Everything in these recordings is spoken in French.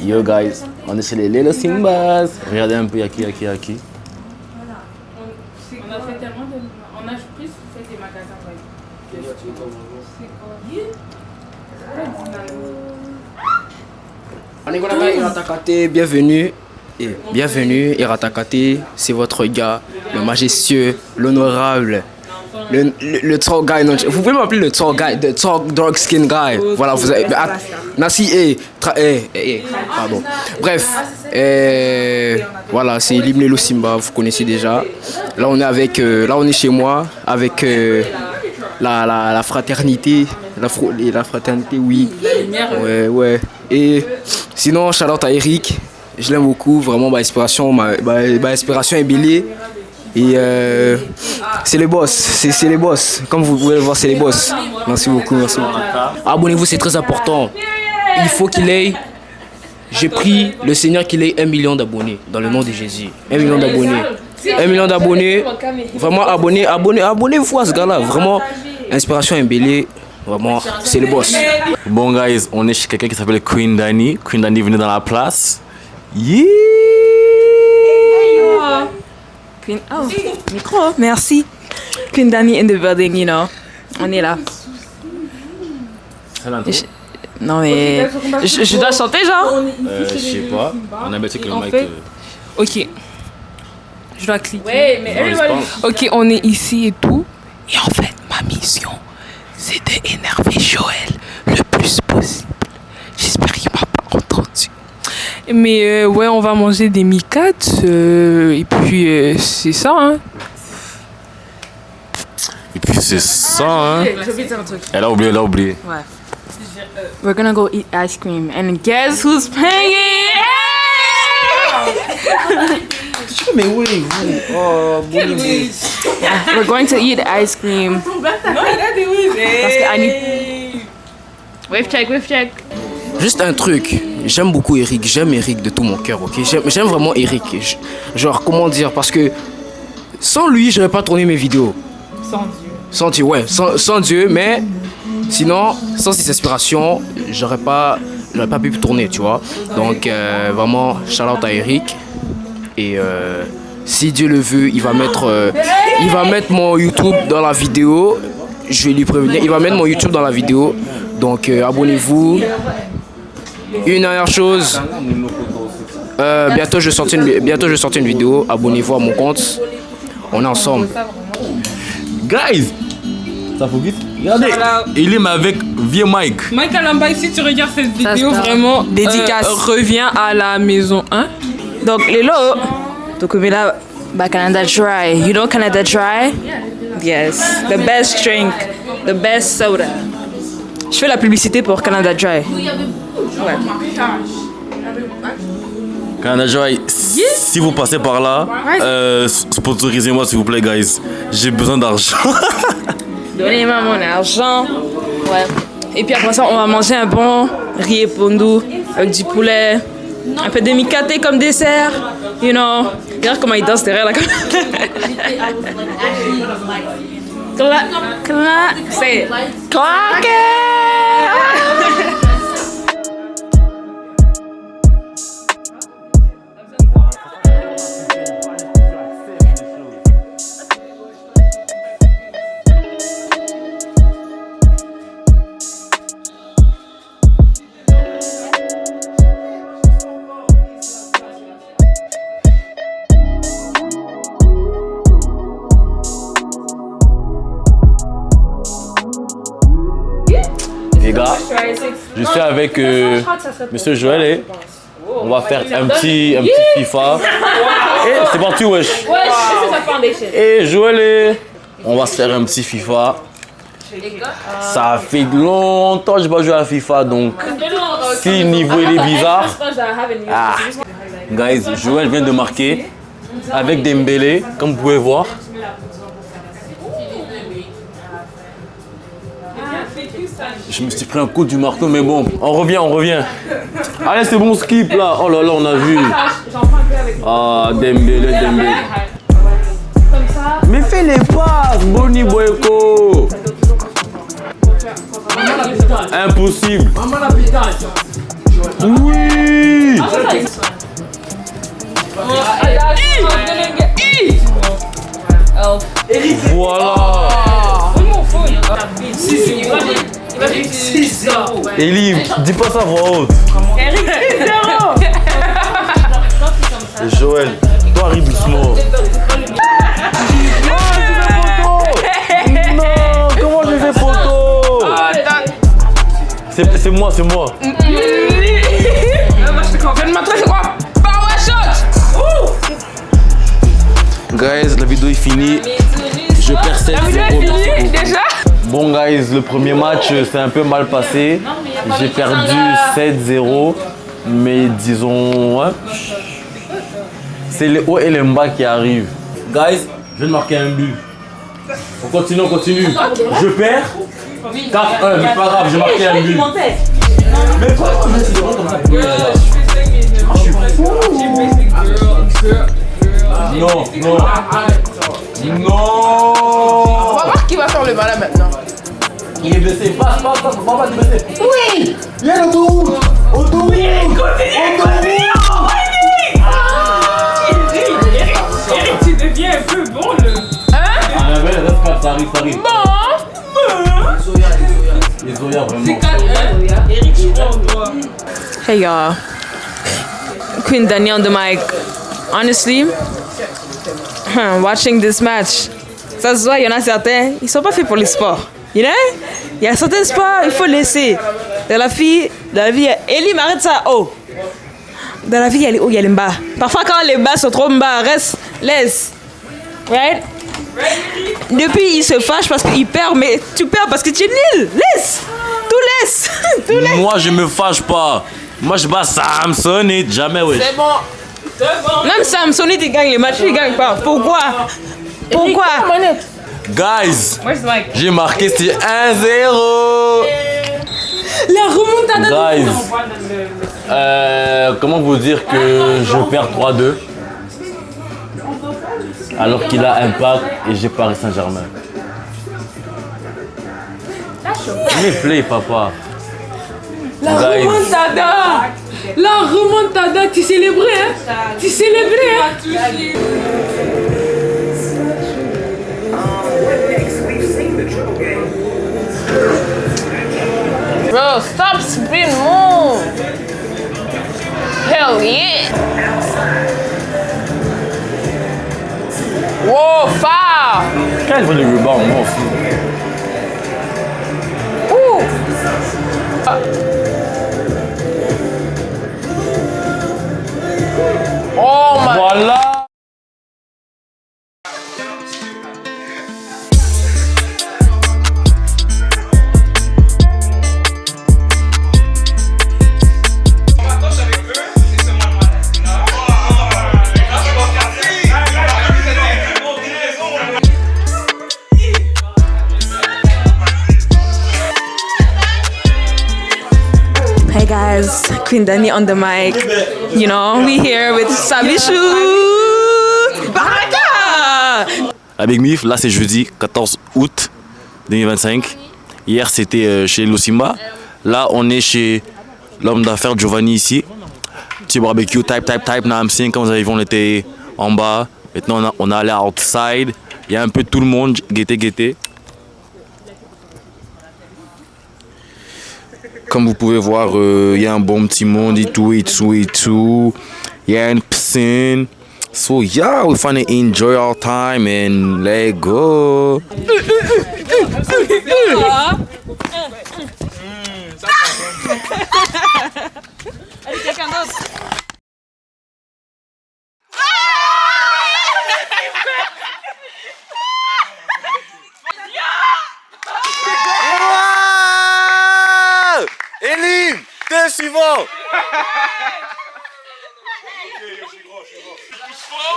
Yo guys, on est chez les Little Simbas. Regardez un peu, y'a qui. Voilà. On a fait tellement de... On a plus fait des magasins. Iratakate, bienvenue. Bienvenue, Iratakate, c'est votre gars, le majestueux, l'honorable, le tall guy. Non, vous pouvez m'appeler le tall guy, the tall dark skin guy. Voilà, vous avez. Nasi, pardon. Bref, voilà, c'est Limlelo Simba, vous connaissez déjà. Là, on est chez moi avec la fraternité. La fraternité, oui. Ouais. Et sinon, shout out à Eric. Je l'aime beaucoup, vraiment, ma inspiration est Billy. Et c'est les boss, c'est les boss. Comme vous pouvez le voir, c'est les boss. Merci beaucoup. Abonnez-vous, c'est très important. Il faut qu'il ait, j'ai pris le Seigneur qu'il ait 1 million d'abonnés, dans le nom de Jésus. 1 million d'abonnés. 1 million d'abonnés. Vraiment, abonnez-vous à ce gars-là. Vraiment, inspiration est Billy. Vraiment, c'est le boss. Bon guys, on est chez quelqu'un qui s'appelle Queen Dani. Queen Dani venez dans la place. Yeah! Queen, oh, micro, merci. Queen Dani in the building, you know. On est là. Non mais, je dois chanter genre? Je sais pas. On a battu que le mic. Ok. Je dois cliquer. Ouais, mais ok, on est ici et tout. Et en fait, ma mission, c'est d'énerver Joël le plus possible. J'espère qu'il m'a pas entendu. Mais ouais, on va manger des mi-cat. Et puis, c'est ça, hein. Et puis c'est ça, hein. j'ai oublié de dire un truc. Elle a oublié. Ouais. We're gonna go eat ice cream. And guess who's paying? Mais où est-vous? Oh, We're going to eat ice cream. Parce que I need... Wave check. Juste un truc, j'aime beaucoup Eric, j'aime Eric de tout mon cœur, ok? J'aime vraiment Eric. Genre, comment dire? Parce que sans lui, j'aurais pas tourné mes vidéos. Sans Dieu, ouais, sans Dieu, mais sinon, sans ses inspirations, j'aurais pas pu tourner, tu vois? Donc, vraiment, shout out à Eric. Et si Dieu le veut, il va mettre mon YouTube dans la vidéo. Je vais lui prévenir, il va mettre mon YouTube dans la vidéo. Donc, abonnez-vous. Une dernière chose, bientôt je vais sortir une vidéo. Abonnez-vous à mon compte. On est ensemble. Guys, ça faut vite. Regardez, il est avec vieux Mike. Mike Alamba, si tu regardes cette vidéo, vraiment, dédicace. Reviens à la maison 1. Donc, les lots. Donc, on est là. Canada Dry. You know Canada Dry? Yes. The best drink. The best soda. Je fais la publicité pour Canada Dry. Ouais. Canada Dry, si vous passez par là, sponsorisez-moi s'il vous plaît, guys. J'ai besoin d'argent. Donnez-moi mon argent. Ouais. Et puis après ça, on va manger un bon riz et pondu avec du poulet. Un peu de mi-caté comme dessert. You know. Regarde comment il danse derrière là. C'est claqué. Les gars, je suis avec Monsieur Joël et on va faire un petit FIFA. Et c'est parti, wesh. Et Joël et on va se faire un petit FIFA. Ça fait longtemps que je n'ai pas joué à FIFA, donc si le niveau il est bizarre. Guys, Joël vient de marquer avec Dembélé, comme vous pouvez voir. Je me suis pris un coup du marteau, mais bon, on revient. Allez, c'est bon, skip là. Oh là là, on a vu. Ah, Dembélé. Mais fais les passes, Boni Boyko. Impossible. Oui. Oui. Voilà. Elie, dis pas ça à voix haute. Eric, 6-0. Joël, toi arrive doucement. Non, comment j'ai fait photo? C'est moi. Viens de montrer c'est quoi? Power shot! Guys, la vidéo est finie. Je perds 7-0. La vidéo est finie déjà? Bon guys, le premier match c'est un peu mal passé. J'ai perdu 7-0. Mais disons, hein, c'est les hauts et les bas qui arrivent. Guys, je viens de marquer un but. On continue. Je perds 4-1, mais pas grave, j'ai marqué un but. Mais pourquoi je suis comme ça? Non. On va voir qui va faire le malin maintenant. Il est blessé, passe, pas te blesser. Oui, il y a l'autoroute. Eric, tu deviens un peu bon le. Ça arrive. Les Zoya, vraiment. Eric, je crois en toi. Hey y'all, Queen Dani on the mic. Honestly, watching this match, ça se voit, il y en a certains, ils sont pas faits pour les sports. You know? Il y a certains sports, il faut laisser. Dans la vie, Elie m'arrête ça. Oh! Dans la vie, il y a les hauts, il y a les bas. Parfois, quand les bas sont trop bas, laisse. Right? Depuis, il se fâche parce qu'il perd, mais tu perds parce que tu es nul. Laisse! Tout laisse! Moi, je me fâche pas. Moi, je bats Samsonite, jamais, ouais. C'est bon. Même Samsonite, il gagne les matchs, il gagne pas. Pourquoi? Guys, Where's the mic? j'ai marqué, c'est 1-0. La remontada Guys, comment vous dire que je perds 3-2 alors qu'il a Impact et j'ai Paris Saint-Germain. Mais play, papa. La remontada, tu célébrais, hein? Bro, stop spin move. Hell yeah. Whoa, foul. Quand il veut le rebond, moi aussi. Ouh. Oh my. Voilà. Hey guys, Queen Dani on the mic. You know, we here with Sabichou. Baraka! La Big Mif, là c'est jeudi 14 août 2025. Hier c'était chez Losimba. Là on est chez l'homme d'affaires Giovanni ici. Petit barbecue, type. Now I'm seeing, quand vous avez vu, on était en bas. Maintenant on est allé outside. Il y a un peu tout le monde, guettez. Comme vous pouvez voir, il y a un bon petit monde et tout. Il y a une piscine. So yeah, we finna enjoy our time and let go. Quelqu'un d'autre? Elie, t'es suivant.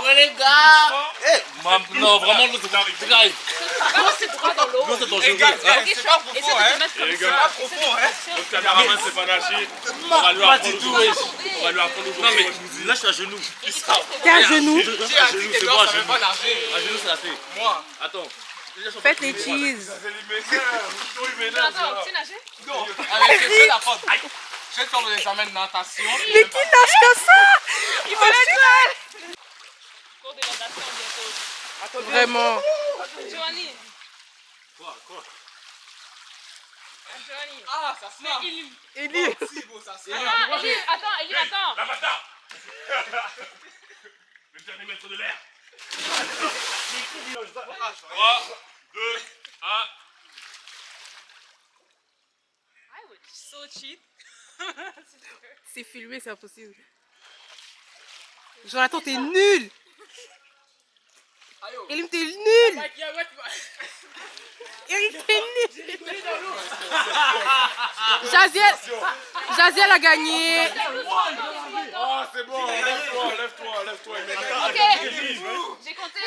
Ouais les gars. Non, vraiment, c'est Comment c'est droit dans l'eau? c'est ton Et c'est de te mettre comme ça. Le caméraman c'est pas lâché. On va lui apprendre. Non mais là je suis à genoux. T'es à genoux? À genoux, c'est moi à genoux. À genoux c'est assez. Moi. Attends. Faites les cheese. C'est les méneurs. Attends, tu sais nager? Avec les deux la prendre. Je vais te faire mon examen de natation. Mais qui nage comme ça? Il va l'école. Cours de natation bientôt. Vraiment. Giovanni. Quoi? Giovanni. Ah, ça se lave. Elie. Si, bon, ça se Ah, lave. Elie, attends. L'avatar. Le dernier maître de l'air. 3, 2, 1. I would so cheat. C'est filmé, c'est impossible. Jonathan, t'es nul. Elie, t'es nul. Elie, t'es nul. Jaziel a gagné. Oh, c'est bon, lève-toi. Ok, j'ai compté.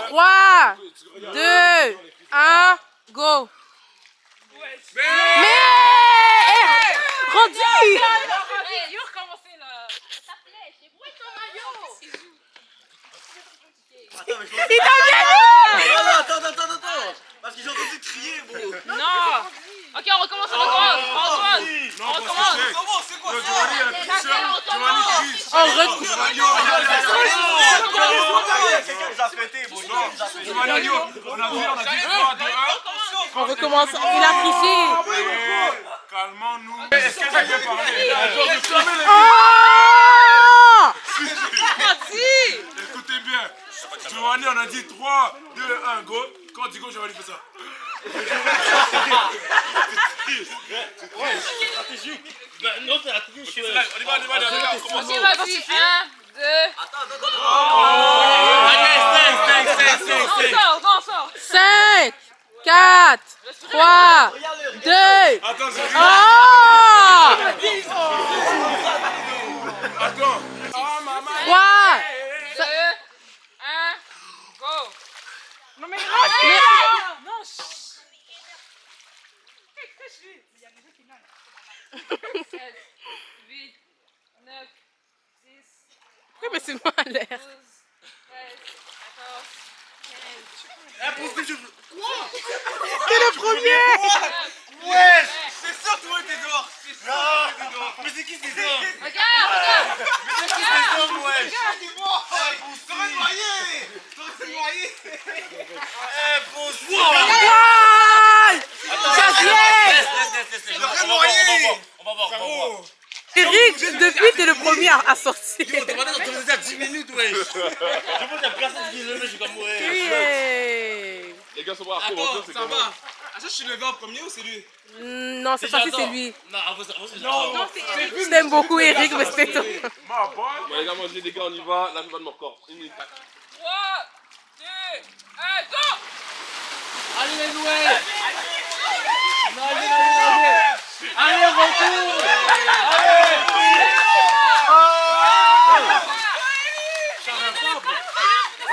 3, 2, 1, go. Mais rendu. Hey, you recommencez là. Ça plaît, j'ai pris ton maillot. Il t'a gagné. Attends. Parce qu'ils ont entendu crier, bro. Non. Ok, on recommence. Non, c'est quoi ça? Giovanni a tricheur. Giovanni triche. Quelqu'un nous a fêté, bro. Giovanni, on a dit 3, 2, 1. On recommence. Il a triché. Calmons-nous. Est-ce que quelqu'un peut parler? Écoutez bien. Giovanni, on a dit 3, 2, 1, go. Quand on dit go, Giovanni fait ça. Non, c'est la triche. On y va, on commence. Ok, vas-y. 1, 2. On sort. 5, 4, 3, 2. Attends, c'est Oh! Attends. Oh, maman. 3. 2, 1, go. Non mais non. 7, 8, 9, 10, Oui, mais c'est moi à l'air. 12, 13, 14, 15. T'es le premier. Ouais, c'est sûr que toi t'es dehors. Mais c'est qui ces hommes? Regarde. Mais c'est qui ces hommes, wesh? T'aurais noyé. Eh, pousse. Jaziel. T'aurais noyé. On va voir. Eric, depuis, t'es le premier à sortir. Yo, t'es maintenant dans à 10 minutes, wesh. Je pense qu'il y a personne qui le met, je suis comme ouais. Yeah. Les gars sont pas Attends, ça va. Je suis levé en premier ou c'est lui? Non, c'est pas si c'est lui. Non, avant c'est non. Je t'aime beaucoup, Eric, mais c'était toi. Bon, les gars, moi je dis, les gars, on y va. Là, je vais de mon corps. 1 minute. 3, 2, 1, go. Allez, les noués. Allez, retour.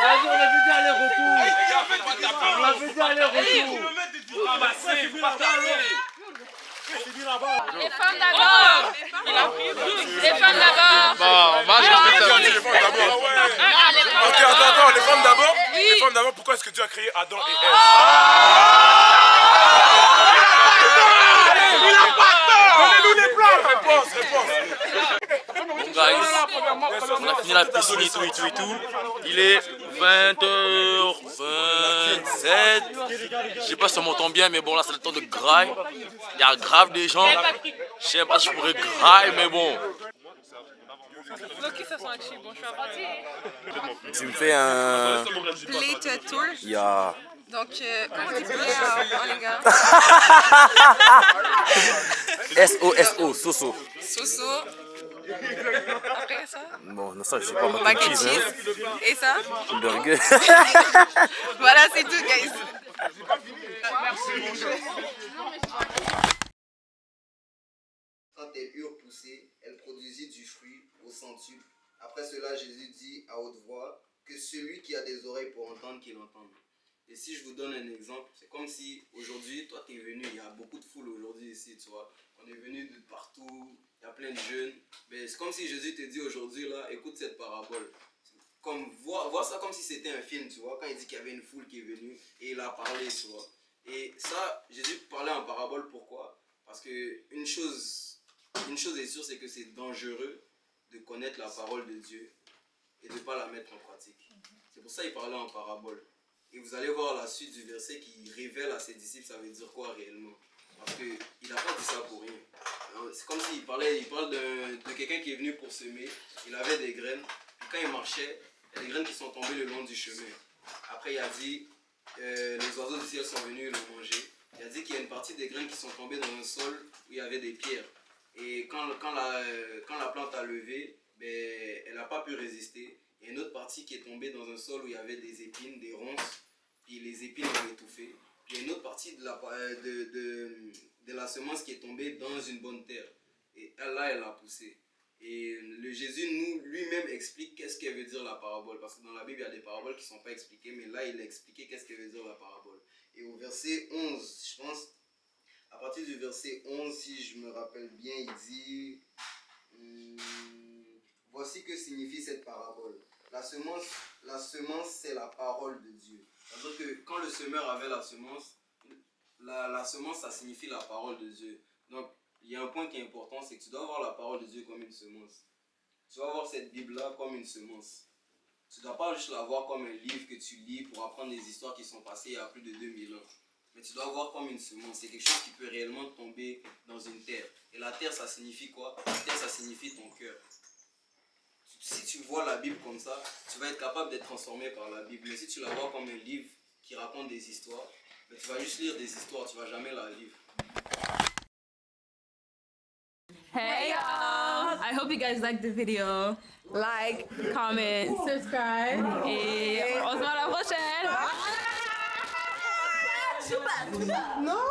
Vas-y, on a vu dire aller-retour. On a vu dire aller-retour. Les femmes d'abord. Les femmes d'abord. Bon, moi je vais les femmes d'abord. Ok, attends, les femmes d'abord. Les femmes d'abord, pourquoi est-ce que Dieu a créé Adam et Ève? Il a pas tort. Donnez-nous les plans. Réponse. Bon guys, on a fini la piscine et tout. Il est 20h27. Je sais pas si on m'entend bien, mais bon là c'est le temps de graille. Il y a grave des gens. Je sais pas si je pourrais graille, mais bon. Loki, ça sent chier. Bon, je suis à partir. Tu me fais un... Plate tour. Yeah. Donc, comment on dit plate en les gars? S-O-S-O, Soso. Soso. Après ça, Bon, non, ça, je sais pas ma mac and cheese, hein. cheese. Et ça? Burger. Voilà, c'est tout, guys. Quand elles eurent poussé, elles produisit du fruit au centuple. Après cela, Jésus dit à haute voix que celui qui a des oreilles pour entendre, qu'il entende. Et si je vous donne un exemple, c'est comme si aujourd'hui, toi tu es venu, il y a beaucoup de foule aujourd'hui ici, tu vois. On est venu de partout, il y a plein de jeunes. Mais c'est comme si Jésus te dit aujourd'hui, là, écoute cette parabole. Comme, vois ça comme si c'était un film, tu vois. Quand il dit qu'il y avait une foule qui est venue et il a parlé, tu vois. Et ça, Jésus parlait en parabole, pourquoi? Parce que une chose une chose est sûre, c'est que c'est dangereux de connaître la parole de Dieu et de ne pas la mettre en pratique. C'est pour ça qu'il parlait en parabole. Et vous allez voir la suite du verset qui révèle à ses disciples ça veut dire quoi réellement. Parce qu'il n'a pas dit ça pour rien. C'est comme s'il parle de quelqu'un qui est venu pour semer. Il avait des graines. Puis quand il marchait, il y a des graines qui sont tombées le long du chemin. Après, il a dit, les oiseaux du ciel sont venus le manger. Il a dit qu'il y a une partie des graines qui sont tombées dans un sol où il y avait des pierres. Et quand la plante a levé, ben, elle n'a pas pu résister. Il y a une autre partie qui est tombée dans un sol où il y avait des épines, des ronces, puis les épines ont étouffé. Puis il y a une autre partie de la semence qui est tombée dans une bonne terre. Et là, elle a poussé. Et le Jésus lui-même explique qu'est-ce qu'elle veut dire la parabole. Parce que dans la Bible, il y a des paraboles qui ne sont pas expliquées, mais là, il a expliqué qu'est-ce qu'elle veut dire la parabole. Et au verset 11, je pense, à partir du verset 11, si je me rappelle bien, il dit... voici que signifie cette parabole. La semence, c'est la parole de Dieu. C'est-à-dire que quand le semeur avait la semence, la semence, ça signifie la parole de Dieu. Donc, il y a un point qui est important, c'est que tu dois voir la parole de Dieu comme une semence. Tu dois voir cette Bible-là comme une semence. Tu ne dois pas juste la voir comme un livre que tu lis pour apprendre des histoires qui sont passées il y a plus de 2000 ans. Mais tu dois voir comme une semence. C'est quelque chose qui peut réellement tomber dans une terre. Et la terre, ça signifie quoi? La terre, ça signifie ton cœur. Si tu vois la Bible comme ça, tu vas être capable d'être transformé par la Bible. Mais si tu la vois comme un livre qui raconte des histoires, mais tu vas juste lire des histoires, tu ne vas jamais la lire. Hey y'all! I hope you guys liked the video. Like, comment, subscribe. Et on se voit à la prochaine! Non!